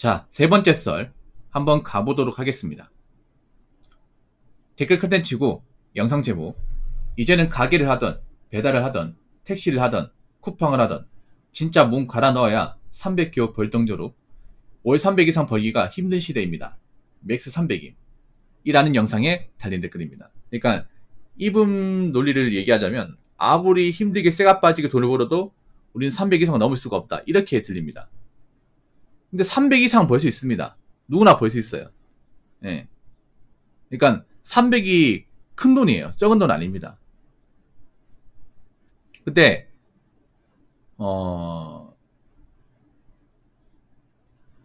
자, 세 번째 썰 한번 가보도록 하겠습니다. 댓글 컨텐츠고 영상 제목. 이제는 가게를 하던 배달을 하던 택시를 하던 쿠팡을 하던 진짜 몸 갈아 넣어야 300개월 벌덩저로 월 300 이상 벌기가 힘든 시대입니다. 맥스 300임 이라는 영상에 달린 댓글입니다. 그러니까 이분 논리를 얘기하자면 아무리 힘들게 쇠가 빠지게 돈을 벌어도 우리는 300 이상 넘을 수가 없다, 이렇게 들립니다. 근데 300 이상 벌 수 있습니다. 누구나 벌 수 있어요. 예. 그러니까 300이 큰 돈이에요. 적은 돈 아닙니다. 그때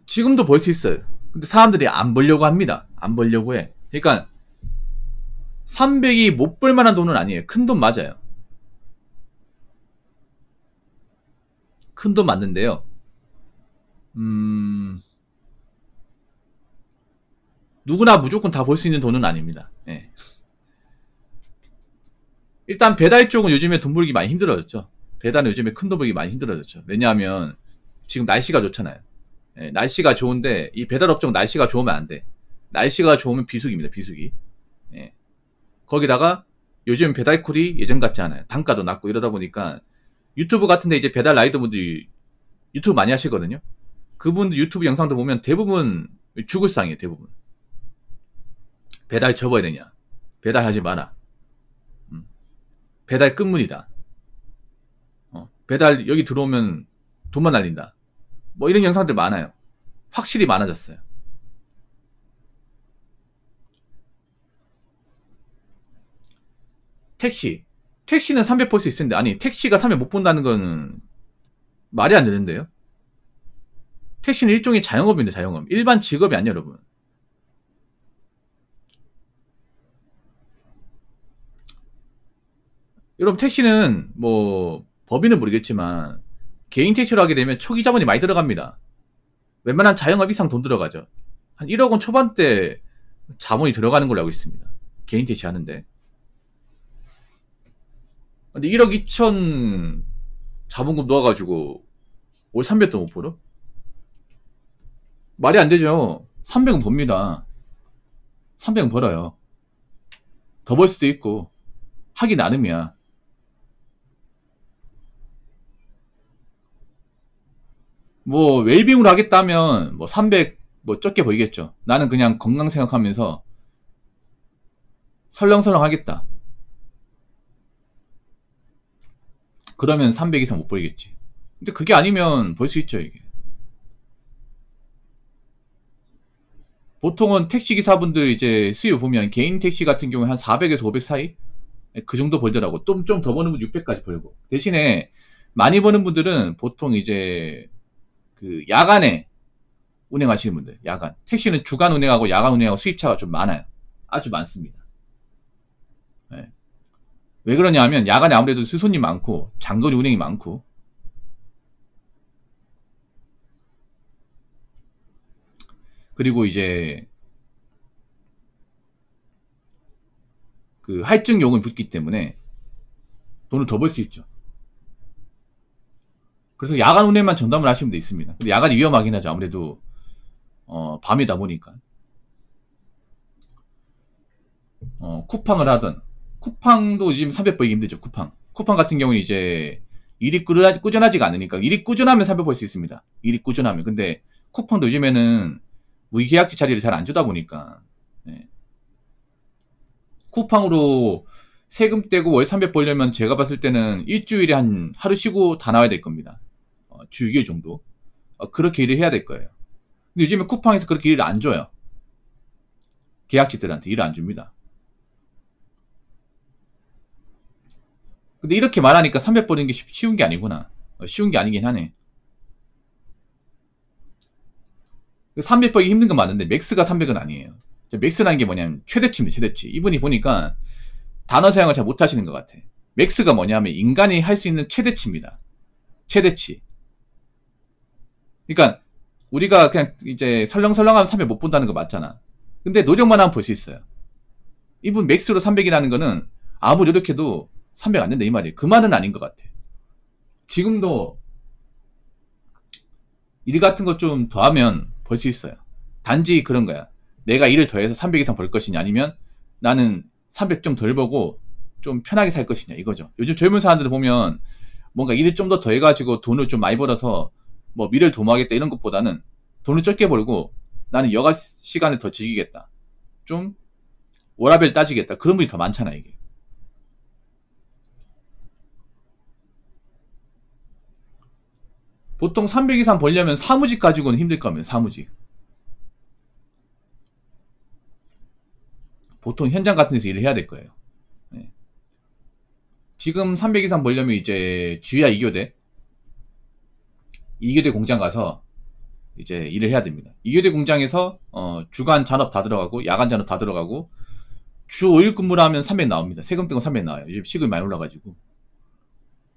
지금도 벌 수 있어요. 근데 사람들이 안 벌려고 합니다. 안 벌려고 해. 그러니까 300이 못 벌 만한 돈은 아니에요. 큰 돈 맞아요. 큰 돈 맞는데요. 누구나 무조건 다 벌 수 있는 돈은 아닙니다. 예. 일단 배달 쪽은 요즘에 돈 벌기 많이 힘들어졌죠. 배달은 요즘에 큰 돈 벌기 많이 힘들어졌죠. 왜냐하면 지금 날씨가 좋잖아요. 예, 날씨가 좋은데 이 배달업종 날씨가 좋으면 안 돼. 날씨가 좋으면 비수기입니다. 비수기. 예. 거기다가 요즘 배달콜이 예전 같지 않아요. 단가도 낮고 이러다 보니까 유튜브 같은데 이제 배달 라이더분들이 유튜브 많이 하시거든요. 그분들 유튜브 영상도 보면 대부분 죽을 상이에요. 대부분. 배달 접어야 되냐, 배달하지 마라, 배달 끝문이다, 배달 여기 들어오면 돈만 날린다, 뭐 이런 영상들 많아요. 확실히 많아졌어요. 택시는 300 벌 수 있을 텐데, 아니 택시가 300 못 본다는 건 말이 안 되는데요. 택시는 일종의 자영업입니다. 자영업. 일반 직업이 아니에요, 여러분. 여러분, 택시는 뭐 법인은 모르겠지만 개인 택시로 하게 되면 초기 자본이 많이 들어갑니다. 웬만한 자영업 이상 돈 들어가죠. 한 1억 원 초반대 자본이 들어가는 걸로 알고 있습니다. 개인 택시 하는데. 근데 1억 2천 자본금 넣어가지고 올 300도 못 벌어? 말이 안 되죠. 300은 법니다. 300은 벌어요. 더 벌 수도 있고 하기 나름이야. 뭐 웰빙으로 하겠다면 뭐 300 뭐 적게 벌겠죠. 나는 그냥 건강 생각하면서 설렁설렁 하겠다. 그러면 300 이상 못 벌겠지. 근데 그게 아니면 벌 수 있죠, 이게. 보통은 택시기사분들 이제 수입 보면 개인 택시 같은 경우에 한 400에서 500 사이? 그 정도 벌더라고. 좀 더 버는 분 600까지 벌고. 대신에 많이 버는 분들은 보통 이제 그 야간에 운행하시는 분들, 야간. 택시는 주간 운행하고 야간 운행하고 수입차가 좀 많아요. 아주 많습니다. 네. 왜 그러냐 하면 야간에 아무래도 수손님 많고 장거리 운행이 많고, 그리고 이제 그 할증 요금이 붙기 때문에 돈을 더 벌 수 있죠. 그래서 야간 운행만 전담을 하시면 돼 있습니다. 근데 야간이 위험하긴 하죠. 아무래도 밤이다 보니까. 쿠팡을 하던, 쿠팡도 요즘 300 벌기 힘들죠. 쿠팡 같은 경우는 이제 일이 꾸준하지가 않으니까. 일이 꾸준하면 300 벌 수 있습니다. 일이 꾸준하면. 근데 쿠팡도 요즘에는 무계약직 자리를 잘 안 주다 보니까, 네. 쿠팡으로 세금 떼고 월 300 벌려면 제가 봤을 때는 일주일에 한 하루 쉬고 다 나와야 될 겁니다. 주 6일 정도. 그렇게 일을 해야 될 거예요. 근데 요즘에 쿠팡에서 그렇게 일을 안 줘요. 계약직들한테 일을 안 줍니다. 근데 이렇게 말하니까 300 버는 게 쉬운 게 아니구나. 쉬운 게 아니긴 하네. 300 벌기 힘든 건 맞는데 맥스가 300은 아니에요. 맥스라는 게 뭐냐면 최대치입니다. 최대치. 이분이 보니까 단어 사용을 잘 못하시는 것 같아. 맥스가 뭐냐면 인간이 할 수 있는 최대치입니다. 최대치. 그러니까 우리가 그냥 이제 설렁설렁하면 300 못 본다는 거 맞잖아. 근데 노력만 하면 볼 수 있어요. 이분 맥스로 300이라는 거는 아무리 노력해도 300 안 된다 이 말이에요. 그 말은 아닌 것 같아. 지금도 일 같은 거 좀 더 하면 벌 수 있어요. 단지 그런 거야. 내가 일을 더해서 300 이상 벌 것이냐, 아니면 나는 300 좀 덜 벌고 좀 편하게 살 것이냐, 이거죠. 요즘 젊은 사람들 보면 뭔가 일을 좀 더 더해가지고 돈을 좀 많이 벌어서 뭐 미래를 도모하겠다 이런 것보다는 돈을 적게 벌고 나는 여가 시간을 더 즐기겠다, 좀 워라밸 따지겠다, 그런 분이 더 많잖아. 이게 보통 300 이상 벌려면 사무직 가지고는 힘들 거면 사무직, 보통 현장 같은 데서 일을 해야 될 거예요. 네. 지금 300 이상 벌려면 이제 주야 2교대 공장 가서 이제 일을 해야 됩니다. 2교대 공장에서 주간 잔업 다 들어가고 야간 잔업 다 들어가고 주 5일 근무를 하면 300 나옵니다. 세금 떼고 300 나와요. 요즘 시급이 많이 올라가지고.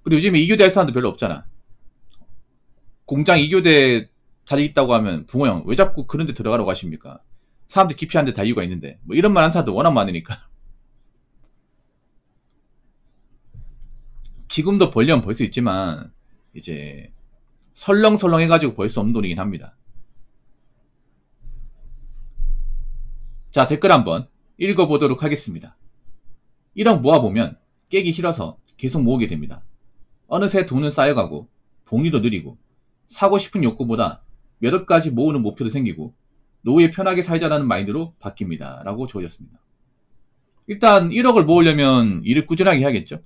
그리고 요즘에 2교대 할 사람도 별로 없잖아. 공장 2교대 자리 있다고 하면 붕어 형 왜 자꾸 그런 데 들어가라고 하십니까? 사람들 기피하는 데 다 이유가 있는데, 뭐 이런 말 한 사람도 워낙 많으니까. 지금도 벌려면 벌 수 있지만 이제 설렁설렁 해가지고 벌 수 없는 돈이긴 합니다. 자, 댓글 한번 읽어보도록 하겠습니다. 1억 모아보면 깨기 싫어서 계속 모으게 됩니다. 어느새 돈은 쌓여가고 복리도 느리고 사고 싶은 욕구보다 몇 억까지 모으는 목표도 생기고 노후에 편하게 살자라는 마인드로 바뀝니다. 라고 적어졌습니다. 일단 1억을 모으려면 일을 꾸준하게 해야겠죠.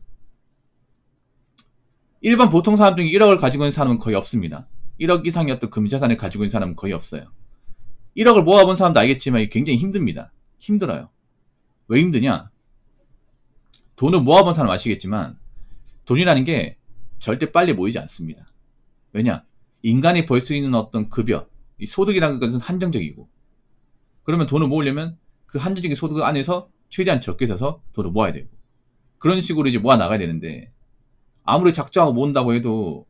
일반 보통 사람 중에 1억을 가지고 있는 사람은 거의 없습니다. 1억 이상의 어떤 금자산을 가지고 있는 사람은 거의 없어요. 1억을 모아본 사람도 알겠지만 이게 굉장히 힘듭니다. 힘들어요. 왜 힘드냐? 돈을 모아본 사람 아시겠지만 돈이라는 게 절대 빨리 모이지 않습니다. 왜냐? 인간이 벌 수 있는 어떤 급여, 이 소득이라는 것은 한정적이고, 그러면 돈을 모으려면 그 한정적인 소득 안에서 최대한 적게 써서 돈을 모아야 되고, 그런 식으로 이제 모아 나가야 되는데, 아무리 작정하고 모은다고 해도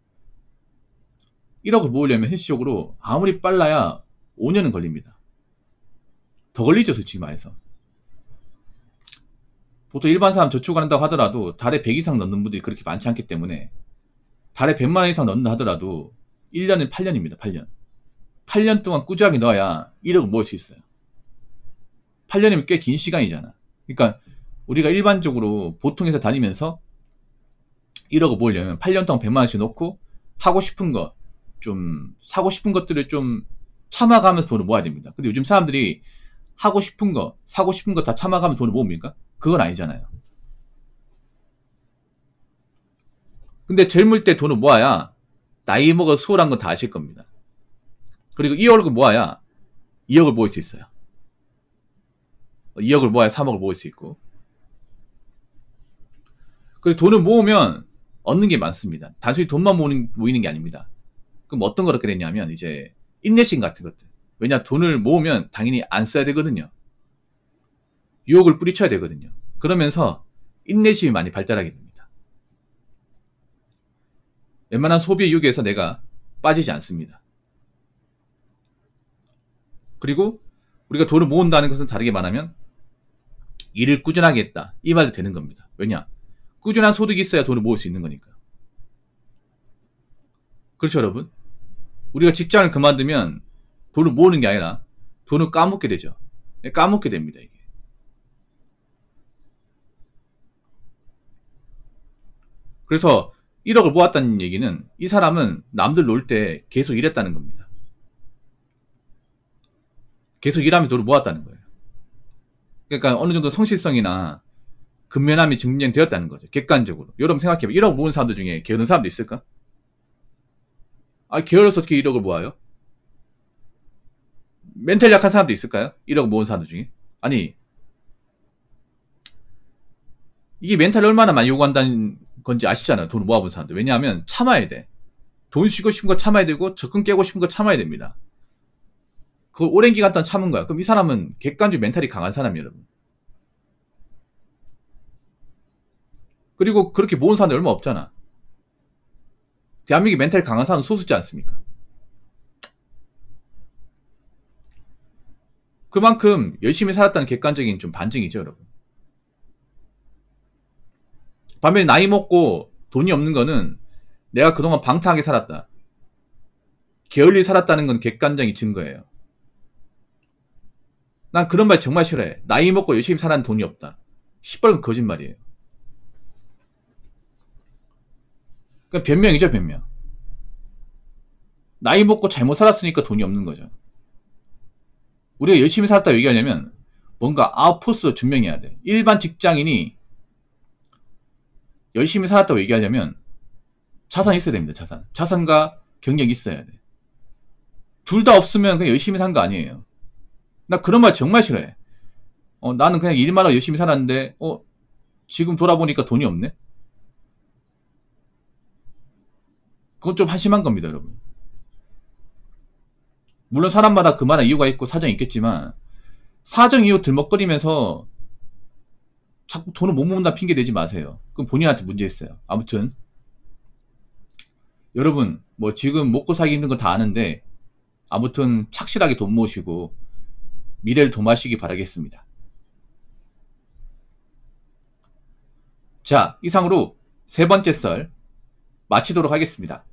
1억을 모으려면 현실적으로 아무리 빨라야 5년은 걸립니다. 더 걸리죠, 솔직히 말해서. 보통 일반 사람 저축을 한다고 하더라도 달에 100 이상 넣는 분들이 그렇게 많지 않기 때문에 달에 100만 원 이상 넣는다 하더라도 1년은 8년입니다. 8년. 8년 동안 꾸준하게 넣어야 1억을 모을 수 있어요. 8년이면 꽤 긴 시간이잖아. 그러니까 우리가 일반적으로 보통 회사 다니면서 1억을 모으려면 8년 동안 100만 원씩 넣고 하고 싶은 거, 좀 사고 싶은 것들을 좀 참아가면서 돈을 모아야 됩니다. 근데 요즘 사람들이 하고 싶은 거, 사고 싶은 거 다 참아가면 돈을 모읍니까? 그건 아니잖아요. 근데 젊을 때 돈을 모아야 나이 먹어 수월한 건 다 아실 겁니다. 그리고 2억을 모아야 2억을 모을 수 있어요. 2억을 모아야 3억을 모을 수 있고. 그리고 돈을 모으면 얻는 게 많습니다. 단순히 돈만 모이는 게 아닙니다. 그럼 어떤 걸 얻게 되냐면 이제 인내심 같은 것들. 왜냐, 돈을 모으면 당연히 안 써야 되거든요. 유혹을 뿌리쳐야 되거든요. 그러면서 인내심이 많이 발달하게 됩니다. 웬만한 소비의 유혹에서 내가 빠지지 않습니다. 그리고 우리가 돈을 모은다는 것은 다르게 말하면 일을 꾸준하게 했다, 이 말도 되는 겁니다. 왜냐? 꾸준한 소득이 있어야 돈을 모을 수 있는 거니까. 그렇죠, 여러분? 우리가 직장을 그만두면 돈을 모으는 게 아니라 돈을 까먹게 되죠. 까먹게 됩니다, 이게. 그래서 1억을 모았다는 얘기는 이 사람은 남들 놀 때 계속 일했다는 겁니다. 계속 일하면서 돈을 모았다는 거예요. 그러니까 어느 정도 성실성이나 근면함이 증명되었다는 거죠. 객관적으로. 여러분 생각해봐. 1억 모은 사람들 중에 게으른 사람도 있을까? 아, 게을러서 어떻게 1억을 모아요? 멘탈 약한 사람도 있을까요? 1억 모은 사람들 중에? 아니, 이게 멘탈이 얼마나 많이 요구한다는 건지 아시잖아요. 돈을 모아본 사람들. 왜냐하면 참아야 돼. 돈 쉬고 싶은 거 참아야 되고 적금 깨고 싶은 거 참아야 됩니다. 그걸 오랜 기간 동안 참은 거야. 그럼 이 사람은 객관적 멘탈이 강한 사람이에요, 여러분. 그리고 그렇게 모은 사람이 얼마 없잖아. 대한민국에 멘탈이 강한 사람은 소수지 않습니까? 그만큼 열심히 살았다는 객관적인 좀 반증이죠, 여러분. 반면에 나이 먹고 돈이 없는 거는 내가 그동안 방탕하게 살았다, 게을리 살았다는 건 객관적인 증거예요. 난 그런 말 정말 싫어해. 나이 먹고 열심히 살아는 돈이 없다. 시뻘건 거짓말이에요. 그냥 변명이죠, 변명. 나이 먹고 잘못 살았으니까 돈이 없는 거죠. 우리가 열심히 살았다고 얘기하려면 뭔가 아웃포스로 증명해야 돼. 일반 직장인이 열심히 살았다고 얘기하려면 자산이 있어야 됩니다. 자산과 경력이 있어야 돼. 둘 다 없으면 그냥 열심히 산 거 아니에요. 나 그런 말 정말 싫어해. 나는 그냥 일만 하고 열심히 살았는데 지금 돌아보니까 돈이 없네? 그건 좀 한심한 겁니다, 여러분. 물론 사람마다 그만한 이유가 있고 사정이 있겠지만 사정 이유 들먹거리면서 자꾸 돈을 못 모은다 핑계 대지 마세요. 그럼 본인한테 문제 있어요. 아무튼 여러분 뭐 지금 먹고 살기 힘든 거 다 아는데 아무튼 착실하게 돈 모으시고 미래를 도모하시기 바라겠습니다. 자, 이상으로 세 번째 썰 마치도록 하겠습니다.